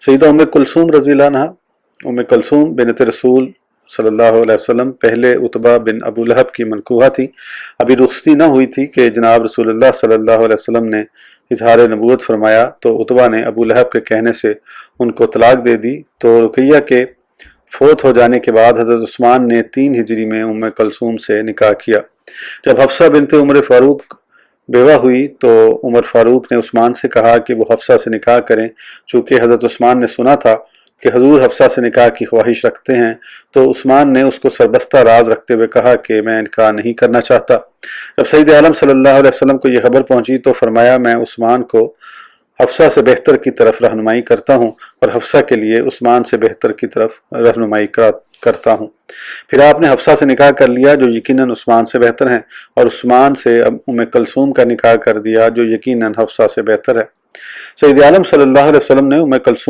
सईदा उम्मे कुलसूम रज़ी अल्लाह अन्हा, उम्मे कुलसूम बिनत रसूल सल्लल्लाहु अलैहि वसल्लम पहले उतबा बिन अबू लहब की मनकूहा थी। अभी रुखसती न हुई थी कि जनाब रसूलुल्लाह सल्लल्लाहु अलैहि वसल्लम ने इजहार नबूवत फरमाया तो उतबा ने अबू लहब के कहने से उनको तलाक दे दी। तो रुकैया के फोत हो जाने के बाद हज़रत उस्मान ने 3 हिजरी में उम्मे कुलसूम से निकाह किया। जब हफ्सा बिनते उमर फ़ारूक बेवा हुई तो उमर फ़ारूक ने उस्मान से कहा कि वो हफ्सा से निकाह करें। चूँकि हज़रत उस्मान ने सुना था कि हजूर हफ्सा से निकाह की ख्वाहिश रखते हैं, तो उस्मान ने उसको सरबस्ता राज रखते हुए कहा कि मैं निकाह नहीं करना चाहता। जब सईद आलम सल्लल्लाहु अलैहि वसल्लम को यह खबर पहुंची तो फरमाया, मैं उस्मान को हफ्सा से बेहतर की तरफ रहनुमाई करता हूँ और हफ्सा के लिए उस्मान से बेहतर की तरफ रहनुमाई करता हूँ। फिर आपने हफ्सा से निकाह कर लिया जो यकीनन उस्मान से बेहतर है, और उस्मान से अब उम्मे कुलसूम का निकाह कर दिया जो यकीनन हफ्सा से बेहतर है। सईद आलम सल्लल्लाहु अलैहि वसल्लम ने उम्मे कुलसूम